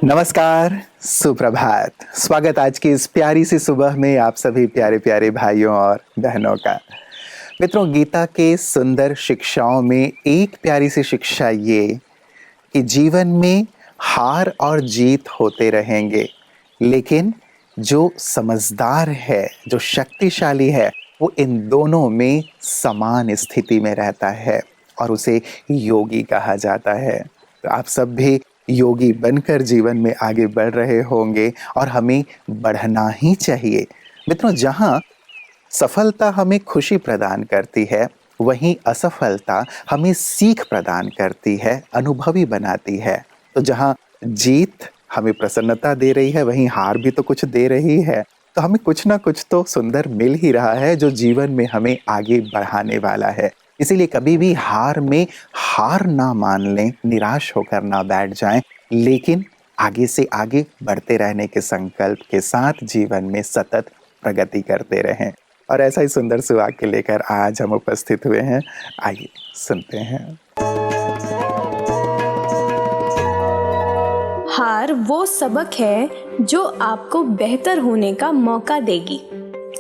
नमस्कार, सुप्रभात। स्वागत आज की इस प्यारी सी सुबह में आप सभी प्यारे प्यारे भाइयों और बहनों का। मित्रों, गीता के सुंदर शिक्षाओं में एक प्यारी सी शिक्षा ये कि जीवन में हार और जीत होते रहेंगे, लेकिन जो समझदार है, जो शक्तिशाली है, वो इन दोनों में समान स्थिति में रहता है और उसे योगी कहा जाता है। तो आप सब भी योगी बनकर जीवन में आगे बढ़ रहे होंगे और हमें बढ़ना ही चाहिए। मित्रों, जहाँ सफलता हमें खुशी प्रदान करती है, वहीं असफलता हमें सीख प्रदान करती है, अनुभवी बनाती है। तो जहाँ जीत हमें प्रसन्नता दे रही है, वहीं हार भी तो कुछ दे रही है। तो हमें कुछ ना कुछ तो सुंदर मिल ही रहा है जो जीवन में हमें आगे बढ़ाने वाला है। इसीलिए कभी भी हार में हार ना मान लें, निराश होकर ना बैठ जाएं, लेकिन आगे से आगे बढ़ते रहने के संकल्प के साथ जीवन में सतत प्रगति करते रहें। और ऐसा ही सुंदर सुवाक्य लेकर आज हम उपस्थित हुए हैं। आइए सुनते हैं। हार वो सबक है जो आपको बेहतर होने का मौका देगी।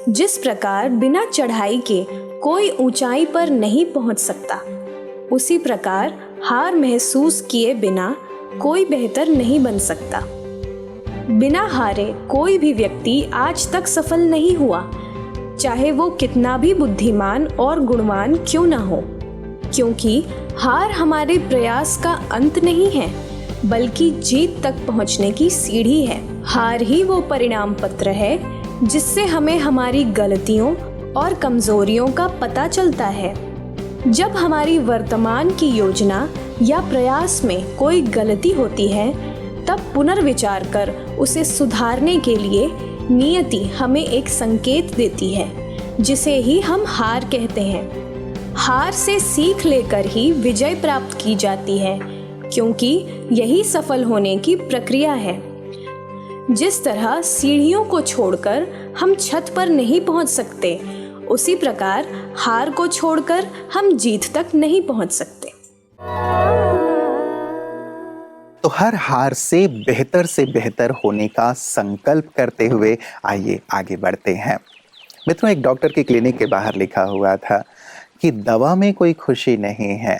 जिस प्रकार बिना चढ़ाई के कोई ऊंचाई पर नहीं पहुंच सकता, उसी प्रकार हार महसूस किए बिना कोई बेहतर नहीं बन सकता। बिना हारे कोई भी व्यक्ति आज तक सफल नहीं हुआ, चाहे वो कितना भी बुद्धिमान और गुणवान क्यों ना हो, क्योंकि हार हमारे प्रयास का अंत नहीं है, बल्कि जीत तक पहुंचने की सीढ़ी है। हार ही वो परिणाम पत्र है जिससे हमें हमारी गलतियों और कमजोरियों का पता चलता है। जब हमारी वर्तमान की योजना या प्रयास में कोई गलती होती है, तब पुनर्विचार कर उसे सुधारने के लिए नियति हमें एक संकेत देती है, जिसे ही हम हार कहते हैं। हार से सीख लेकर ही विजय प्राप्त की जाती है, क्योंकि यही सफल होने की प्रक्रिया है। जिस तरह सीढ़ियों को छोड़कर हम छत पर नहीं पहुंच सकते, उसी प्रकार हार को छोड़कर हम जीत तक नहीं पहुंच सकते। तो हर हार से बेहतर होने का संकल्प करते हुए आइए आगे बढ़ते हैं। मित्रों, एक डॉक्टर की क्लिनिक के बाहर लिखा हुआ था कि दवा में कोई खुशी नहीं है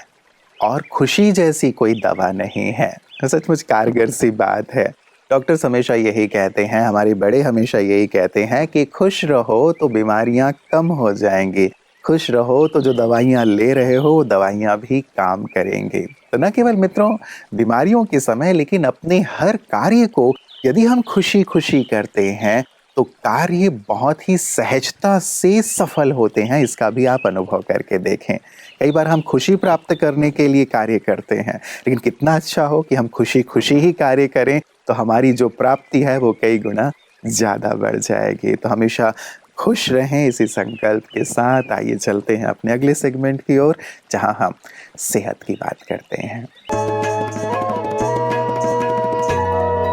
और खुशी जैसी कोई दवा नहीं है। सचमुच कारगर सी बात है। डॉक्टर्स हमेशा यही कहते हैं, हमारे बड़े हमेशा यही कहते हैं कि खुश रहो तो बीमारियां कम हो जाएंगी, खुश रहो तो जो दवाइयां ले रहे हो वो दवाइयां भी काम करेंगी। तो न केवल मित्रों बीमारियों के समय, लेकिन अपने हर कार्य को यदि हम खुशी खुशी करते हैं तो कार्य बहुत ही सहजता से सफल होते हैं। इसका भी आप अनुभव करके देखें। कई बार हम खुशी प्राप्त करने के लिए कार्य करते हैं, लेकिन कितना अच्छा हो कि हम खुशी खुशी ही कार्य करें, तो हमारी जो प्राप्ति है वो कई गुना ज़्यादा बढ़ जाएगी। तो हमेशा खुश रहें, इसी संकल्प के साथ आइए चलते हैं अपने अगले सेगमेंट की ओर, जहां हम सेहत की बात करते हैं।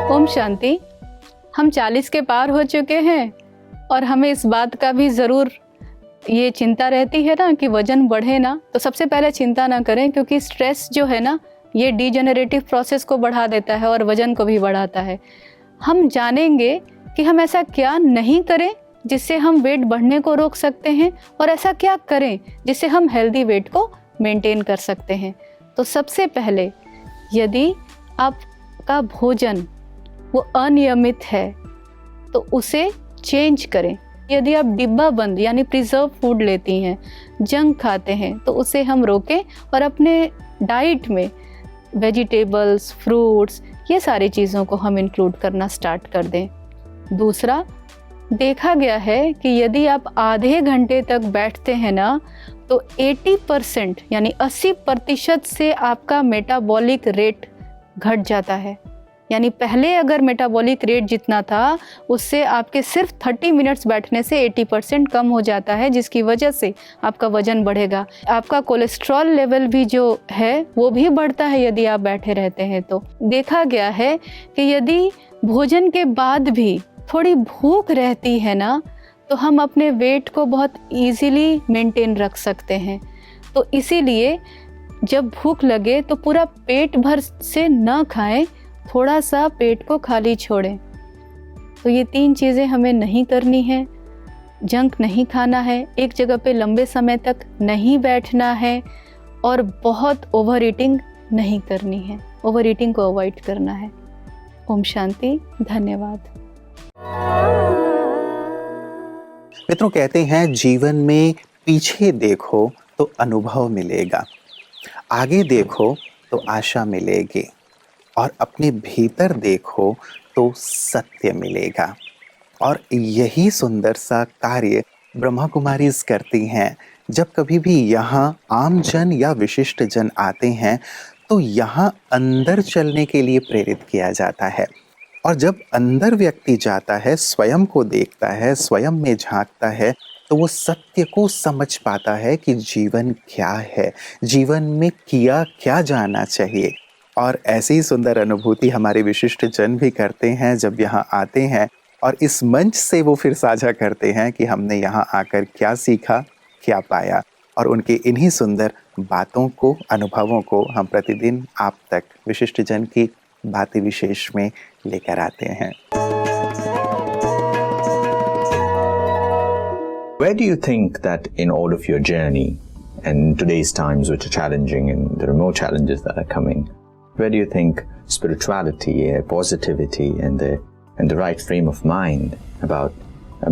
ओम शांति। हम 40 के पार हो चुके हैं और हमें इस बात का भी ज़रूर ये चिंता रहती है ना कि वज़न बढ़े ना। तो सबसे पहले चिंता ना करें, क्योंकि स्ट्रेस जो है ना, ये डिजेनरेटिव प्रोसेस को बढ़ा देता है और वज़न को भी बढ़ाता है। हम जानेंगे कि हम ऐसा क्या नहीं करें जिससे हम वेट बढ़ने को रोक सकते हैं, और ऐसा क्या करें जिससे हम हेल्दी वेट को मेंटेन कर सकते हैं। तो सबसे पहले, यदि आपका भोजन वो अनियमित है तो उसे चेंज करें। यदि आप डिब्बा बंद यानी प्रिजर्व फूड लेती हैं, जंक खाते हैं, तो उसे हम रोकें और अपने डाइट में वेजिटेबल्स, फ्रूट्स, ये सारी चीज़ों को हम इंक्लूड करना स्टार्ट कर दें। दूसरा, देखा गया है कि यदि आप आधे घंटे तक बैठते हैं ना, तो 80% यानी 80% से आपका मेटाबॉलिक रेट घट जाता है। यानी पहले अगर मेटाबॉलिक रेट जितना था, उससे आपके सिर्फ 30 मिनट्स बैठने से 80% कम हो जाता है, जिसकी वजह से आपका वज़न बढ़ेगा। आपका कोलेस्ट्रॉल लेवल भी जो है वो भी बढ़ता है यदि आप बैठे रहते हैं। तो देखा गया है कि यदि भोजन के बाद भी थोड़ी भूख रहती है ना, तो हम अपने वेट को बहुत ईजीली मेंटेन रख सकते हैं। तो इसीलिए जब भूख लगे तो पूरा पेट भर से न खाएं, थोड़ा सा पेट को खाली छोड़ें। तो ये 3 चीज़ें हमें नहीं करनी है। जंक नहीं खाना है, एक जगह पे लंबे समय तक नहीं बैठना है और बहुत ओवर ईटिंग नहीं करनी है। ओवर ईटिंग को अवॉइड करना है। ओम शांति, धन्यवाद। मित्रों, कहते हैं जीवन में पीछे देखो तो अनुभव मिलेगा, आगे देखो तो आशा मिलेगी और अपने भीतर देखो तो सत्य मिलेगा। और यही सुंदर सा कार्य ब्रह्मा कुमारीज करती हैं। जब कभी भी यहाँ आम जन या विशिष्ट जन आते हैं तो यहाँ अंदर चलने के लिए प्रेरित किया जाता है। और जब अंदर व्यक्ति जाता है, स्वयं को देखता है, स्वयं में झांकता है, तो वो सत्य को समझ पाता है कि जीवन क्या है, जीवन में किया क्या जाना चाहिए। और ऐसी ही सुंदर अनुभूति हमारे विशिष्ट जन भी करते हैं जब यहाँ आते हैं, और इस मंच से वो फिर साझा करते हैं कि हमने यहाँ आकर क्या सीखा, क्या पाया। और उनके इन्हीं सुंदर बातों को, अनुभवों को हम प्रतिदिन आप तक विशिष्ट जन की बातें विशेष में लेकर आते हैं। Where do you think that in all of your journey, and today's times which are challenging and there are more challenges that are coming, where do you think spirituality, positivity and the right frame of mind about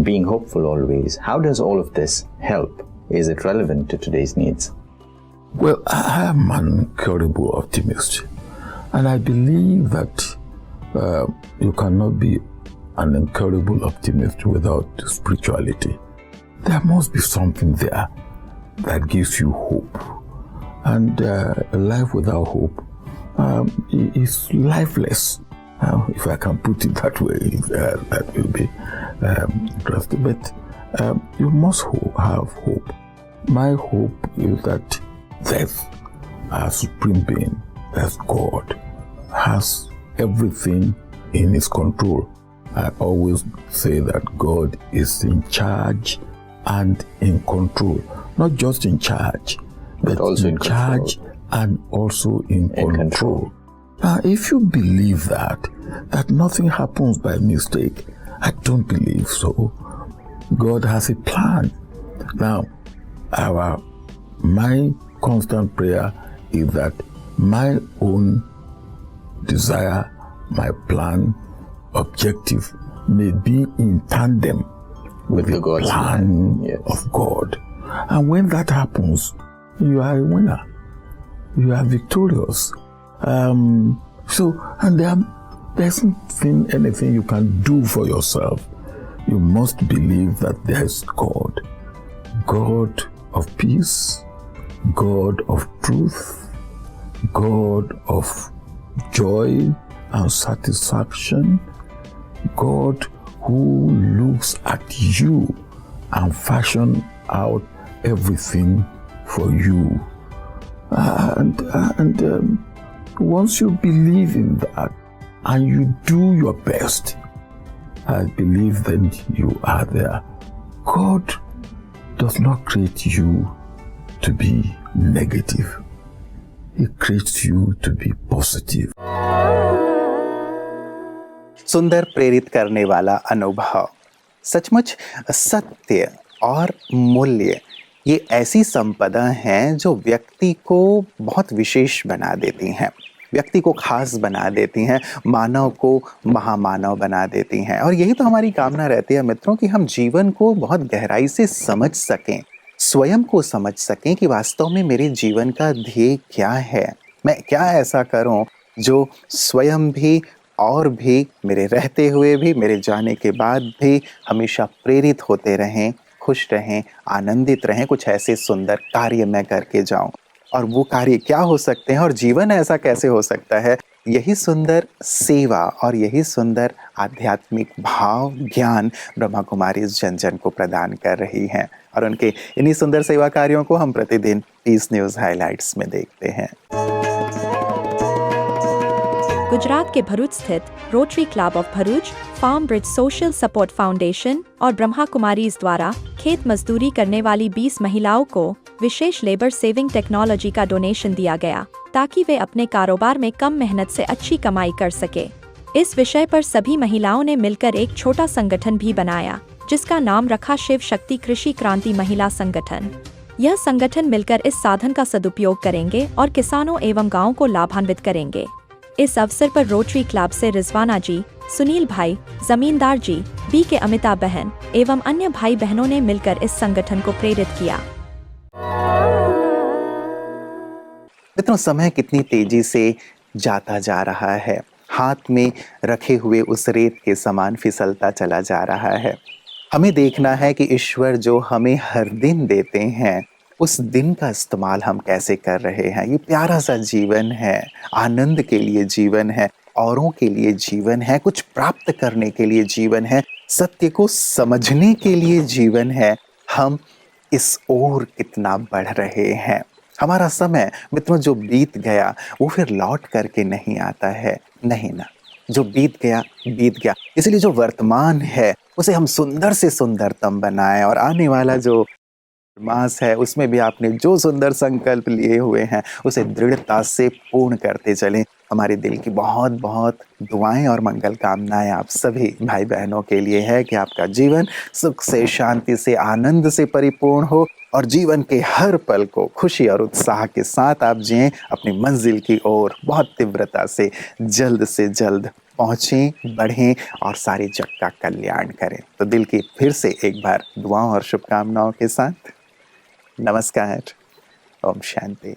being hopeful always, how does all of this help? Is it relevant to today's needs? Well, I am an incredible optimist, and I believe that you cannot be an incredible optimist without spirituality. There must be something there that gives you hope, and a life without hope is lifeless. If I can put it that way, that will be interesting. But you must have hope. My hope is that there's a supreme being, that's God, has everything in his control. I always say that God is in charge and in control. Not just in charge, but also in charge and also in control. Now, if you believe that nothing happens by mistake, I don't believe so. God has a plan. Now, my constant prayer is that my own desire, my plan, objective may be in tandem with the plan of God. And when that happens, you are a winner. You are victorious. And there isn't anything you can do for yourself. You must believe that there is God. God of peace, God of truth, God of joy and satisfaction, God who looks at you and fashion out everything for you. And once you believe in that and you do your best, I believe then you are there. God does not create you to be negative. He creates you to be positive. सुंदर प्रेरित करने वाला अनुभव, सचमुच सत्य और मूल्य ये ऐसी संपदा हैं जो व्यक्ति को बहुत विशेष बना देती हैं, व्यक्ति को खास बना देती हैं, मानव को महामानव बना देती हैं। और यही तो हमारी कामना रहती है मित्रों कि हम जीवन को बहुत गहराई से समझ सकें, स्वयं को समझ सकें कि वास्तव में मेरे जीवन का ध्येय क्या है, मैं क्या ऐसा करूं जो स्वयं भी और भी, मेरे रहते हुए भी, मेरे जाने के बाद भी हमेशा प्रेरित होते रहें, खुश रहें, आनंदित रहें, कुछ ऐसे सुंदर कार्य मैं करके जाऊं। और वो कार्य क्या हो सकते हैं और जीवन ऐसा कैसे हो सकता है, यही सुंदर सेवा और यही सुंदर आध्यात्मिक भाव ज्ञान ब्रह्मा कुमारी जन जन को प्रदान कर रही हैं। और उनके इन्हीं सुंदर सेवा कार्यों को हम प्रतिदिन पीस न्यूज़ हाइलाइट्स में देखते हैं। गुजरात के भरूच स्थित Rotary Club of Bharuch, Farm Bridge Social Support Foundation और ब्रह्मा कुमारीज द्वारा खेत मजदूरी करने वाली 20 महिलाओं को विशेष लेबर सेविंग टेक्नोलॉजी का डोनेशन दिया गया ताकि वे अपने कारोबार में कम मेहनत से अच्छी कमाई कर सके। इस विषय पर सभी महिलाओं ने मिलकर एक छोटा संगठन भी बनाया जिसका नाम रखा शिव शक्ति कृषि क्रांति महिला संगठन। यह संगठन मिलकर इस साधन का सदुपयोग करेंगे और किसानों एवं गाँव को लाभान्वित करेंगे। इस अवसर पर रोटरी क्लब से रिजवाना जी, सुनील भाई, जमींदार जी, बी के अमिता बहन एवं अन्य भाई बहनों ने मिलकर इस संगठन को प्रेरित किया। मित्रों, समय कितनी तेजी से जाता जा रहा है, हाथ में रखे हुए उस रेत के समान फिसलता चला जा रहा है। हमें देखना है कि ईश्वर जो हमें हर दिन देते हैं उस दिन का इस्तेमाल हम कैसे कर रहे हैं। ये प्यारा सा जीवन है, आनंद के लिए जीवन है, औरों के लिए जीवन है, कुछ प्राप्त करने के लिए जीवन है, सत्य को समझने के लिए जीवन है। हम इस ओर कितना बढ़ रहे हैं। हमारा समय मित्रों जो बीत गया वो फिर लौट करके नहीं आता है, नहीं ना, जो बीत गया बीत गया। इसलिए जो वर्तमान है उसे हम सुंदर से सुंदरतम बनाएं और आने वाला जो मास है उसमें भी आपने जो सुंदर संकल्प लिए हुए हैं उसे दृढ़ता से पूर्ण करते चलें। हमारे दिल की बहुत बहुत दुआएं और मंगल कामनाएं आप सभी भाई बहनों के लिए है कि आपका जीवन सुख से, शांति से, आनंद से परिपूर्ण हो और जीवन के हर पल को खुशी और उत्साह के साथ आप जिएं, अपनी मंजिल की ओर बहुत तीव्रता से जल्द पहुँचें, बढ़ें और सारे जग का कल्याण करें। तो दिल की फिर से एक बार दुआओं और शुभकामनाओं के साथ नमस्कार। ओम शांति।